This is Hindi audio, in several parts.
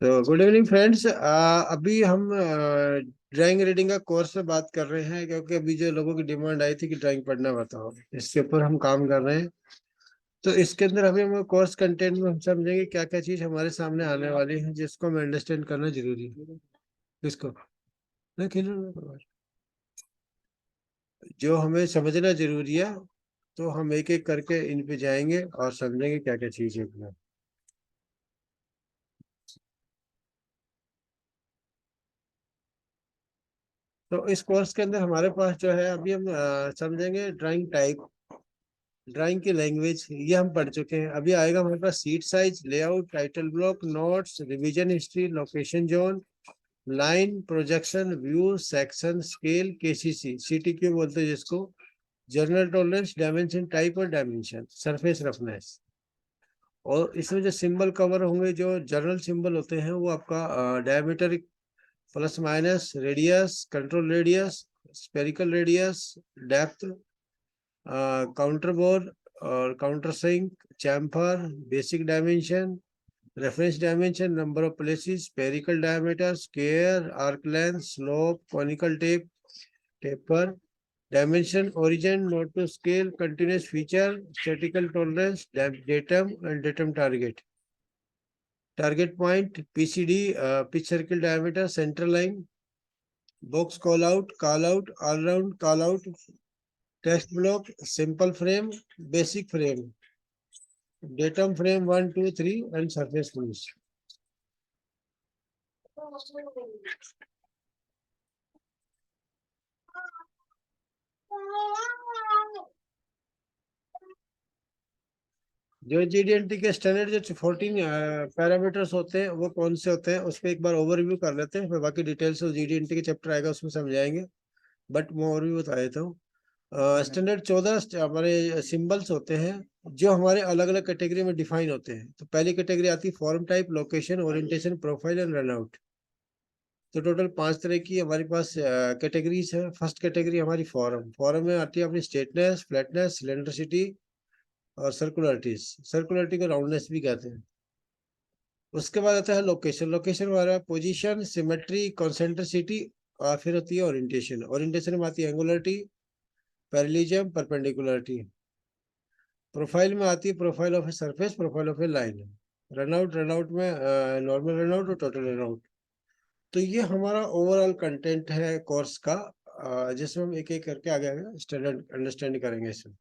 तो गुड इवनिंग फ्रेंड्स। अभी हम ड्राइंग रीडिंग का कोर्स पे बात कर रहे हैं, क्योंकि अभी जो लोगों की डिमांड आई थी कि ड्राइंग पढ़ना बताओ, इसके ऊपर हम काम कर रहे हैं। तो इसके अंदर अभी हम कोर्स कंटेंट में हम समझेंगे क्या क्या चीज हमारे सामने आने वाली है, जिसको हमें अंडरस्टैंड करना जरूरी है। किसको नहीं खेलना, जो हमें समझना जरूरी है। तो हम एक एक करके इन पे जाएंगे और समझेंगे क्या क्या चीज है इसमें। तो इस कोर्स के अंदर हमारे पास जो है, अभी हम समझेंगे ड्राइंग टाइप, ड्राइंग की लैंग्वेज, ये हम पढ़ चुके हैं। अभी आएगा हमारे पास sheet size, layout, title block, notes, revision history, location zone, line, projection, view, section, scale, KCC, CTQ बोलते हैं जिसको, जर्नल टॉलरेंस, डायमेंशन टाइप और डायमेंशन, सरफेस रफनेस। और इसमें जो सिंबल कवर होंगे, जो जर्नल सिंबल होते हैं, वो आपका diameter plus minus, radius, control radius, spherical radius, depth, counter bore और counter sink, chamfer, basic dimension, reference dimension, number of places, spherical diameter, square, arc length, slope, conical tape, taper, dimension, origin, not to scale, continuous feature, statistical tolerance, datum and datum target, target point, PCD, pitch circle diameter, centre line, box call out, all round call out, text block, simple frame, basic frame, datum frame 1 2 3 and surface finish. जो जीडीएनटी के स्टैंडर्ड जो 14 पैरामीटर्स होते हैं, वो कौन से होते हैं, उस पर एक बार ओवरव्यू कर लेते हैं, फिर बाकी डिटेल्स जीडीएनटी के चैप्टर आएगा उसमें समझाएंगे। बट मैं ओवरव्यू बता देता हूँ। स्टैंडर्ड 14 हमारे सिंबल्स होते हैं, जो हमारे अलग अलग कैटेगरी में डिफाइन होते हैं। तो पहली कैटेगरी आती है form type, location, orientation, profile and runout. तो टोटल 5 तरह की हमारे पास कैटेगरीज है। फर्स्ट कैटेगरी हमारी फॉर्म, फॉर्म में आती है अपनी स्ट्रेटनेस, फ्लैटनेस, सिलेंड्रिसिटी और सर्कुलरिटीज। सर्कुलरिटी को राउंडनेस भी कहते हैं। उसके बाद आता है लोकेशन, लोकेशन हमारा पोजीशन, सिमेट्री, कॉन्सेंट्रिसिटी, और फिर होती है ओरिएंटेशन। ओरिएंटेशन में आती है एंगुलरिटी, पैरेललिज्म, परपेंडिकुलरिटी। प्रोफाइल में आती है profile of a surface, profile of a line. Runout, runout में नॉर्मल रनआउट और टोटल रनआउट। तो ये हमारा ओवरऑल कंटेंट है कोर्स का, जिसमें हम एक एक करके आगे आगे स्टैंडर्ड अंडरस्टैंड करेंगे इसमें।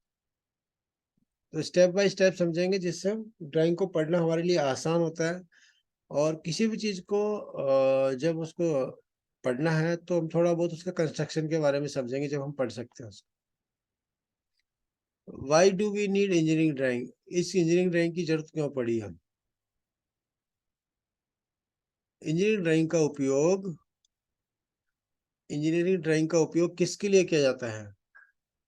तो स्टेप बाय स्टेप समझेंगे, जिससे हम ड्राइंग को पढ़ना हमारे लिए आसान होता है। और किसी भी चीज को जब उसको पढ़ना है, तो हम थोड़ा बहुत उसका कंस्ट्रक्शन के बारे में समझेंगे जब हम पढ़ सकते हैं उसको। Why do we need engineering drawing, इस इंजीनियरिंग ड्राइंग की जरूरत क्यों पड़ी हम। इंजीनियरिंग ड्राइंग का उपयोग, इंजीनियरिंग ड्राइंग का उपयोग किसके लिए किया जाता है।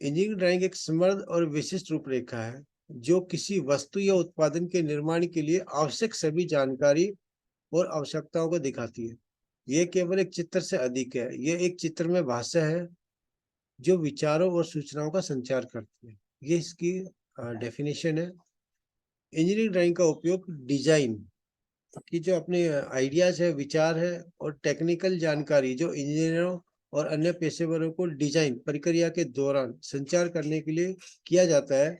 इंजीनियरिंग ड्राइंग एक समृद्ध और विशिष्ट रूपरेखा है, जो किसी वस्तु या उत्पादन के निर्माण के लिए आवश्यक सभी जानकारी और आवश्यकताओं को दिखाती है। यह केवल एक चित्र से अधिक है, यह एक चित्र में भाषा है जो विचारों और सूचनाओं का संचार करती है। ये इसकी डेफिनेशन है। इंजीनियरिंग ड्राइंग का उपयोग डिजाइन की जो अपने आइडियाज है, विचार है, और टेक्निकल जानकारी जो इंजीनियरों और अन्य पेशेवरों को डिजाइन प्रक्रिया के दौरान संचार करने के लिए किया जाता है।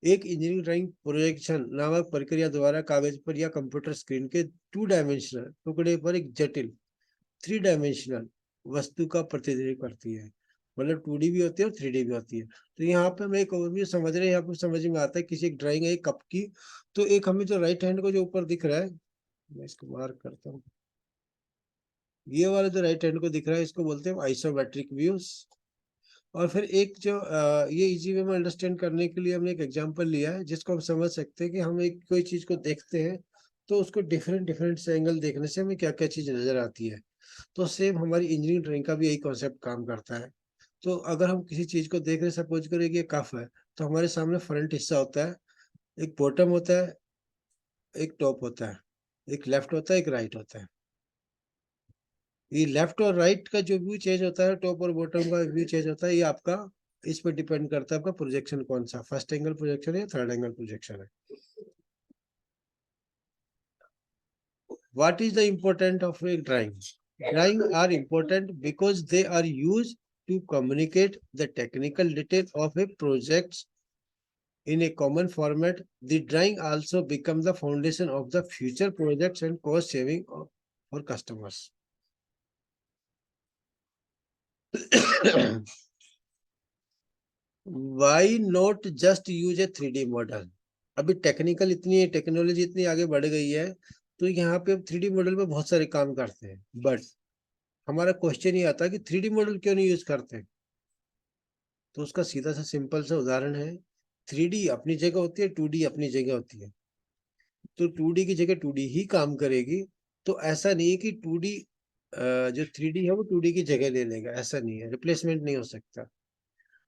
एक इंजीनियरिंग ड्राइंग प्रोजेक्शन नामक प्रक्रिया द्वारा कागज पर या कंप्यूटर स्क्रीन के 2 डायमेंशनल टुकड़े पर एक जटिल 3 डायमेंशनल वस्तु का प्रतिनिधित्व करती है। मतलब 2D भी होती है और 3D भी होती है। तो यहाँ पे हम एक ओवरव्यू समझ रहे हैं, यहाँ पे समझ में आता है किसी एक ड्राइंग है एक कप की। तो एक हमें जो राइट हैंड को जो ऊपर दिख रहा है, मैं इसको मार्क करता हूँ। ये वाला जो राइट हैंड को दिख रहा है, इसको बोलते हैं आइसोमेट्रिक व्यूज। और फिर एक जो ये इजी वे में अंडरस्टैंड करने के लिए हमने एक एग्जांपल लिया है, जिसको हम समझ सकते हैं कि हम एक कोई चीज को देखते हैं, तो उसको डिफरेंट डिफरेंट से एंगल देखने से हमें क्या क्या चीज नजर आती है। तो सेम हमारी इंजीनियरिंग ड्राइंग का भी यही कॉन्सेप्ट काम करता है। तो अगर हम किसी चीज को देख रहे हैं, सपोज करें कि ये कफ है, तो हमारे सामने फ्रंट हिस्सा होता है, एक बॉटम होता है, एक टॉप होता है, एक लेफ्ट होता है, एक राइट होता है। ये लेफ्ट और राइट का जो व्यू चेंज होता है, टॉप और बॉटम का व्यू चेंज होता है, ये आपका इस पर डिपेंड करता है आपका प्रोजेक्शन कौन सा, फर्स्ट एंगल प्रोजेक्शन है या थर्ड एंगल प्रोजेक्शन है। What is the importance of a drawing? Drawing are important because they are used to communicate the technical detail of a project in a common format. The drawing also becomes the foundation of the future projects and cost saving for customers. Why not just use a 3D model? अभी टेक्नोलॉजी इतनी आगे बढ़ गई है, तो यहाँ पे अब 3D मॉडल पे बहुत सारे काम करते हैं, बट हमारा क्वेश्चन ये आता है कि 3D मॉडल क्यों नहीं यूज करते? तो उसका सीधा सा सिंपल सा उदाहरण है, 3D अपनी जगह होती है, 2D अपनी जगह होती है। तो 2D की जगह 2D ही काम करेगी। तो ऐसा नहीं है कि 2D जो 3D है वो 2D की जगह ले लेगा, ऐसा नहीं है, रिप्लेसमेंट नहीं हो सकता।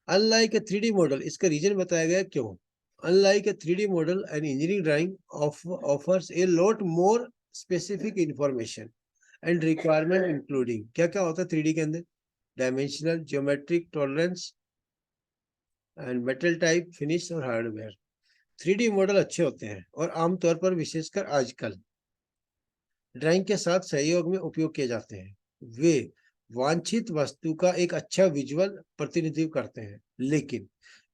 अनलाइक ए 3D मॉडल, इसका रीजन बताया गया क्यों। Unlike A 3D model, an engineering drawing offers a lot more specific information and requirement, including क्या क्या होता है 3D के अंदर, dimensional, geometric, tolerance and metal type, finish और हार्डवेयर। 3D मॉडल अच्छे होते हैं और आमतौर पर विशेषकर आजकल ड्राइंग के साथ सहयोग में उपयोग किए जाते हैं। वे वांछित वस्तु का एक अच्छा विजुअल प्रतिनिधित्व करते हैं, लेकिन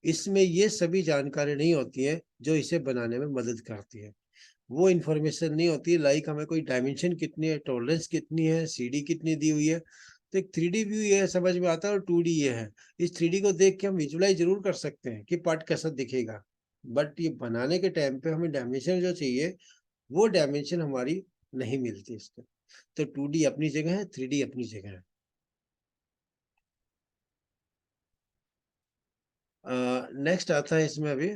इसमें ये सभी जानकारी नहीं होती है जो इसे बनाने में मदद करती है। वो इंफॉर्मेशन नहीं होती है, लाइक हमें कोई डायमेंशन कितनी है, टॉलरेंस कितनी है, सीडी कितनी दी हुई है। तो एक 3D व्यू ये समझ में आता है और 2D ये है। इस 3D को देख के हम विजुअलाइज जरूर कर सकते हैं कि पार्ट कैसा दिखेगा, बट ये बनाने के टाइम पे हमें डायमेंशन जो चाहिए वो डायमेंशन हमारी नहीं मिलती इसको। तो 2D अपनी जगह है, 3D अपनी जगह है। नेक्स्ट आता है इसमें अभी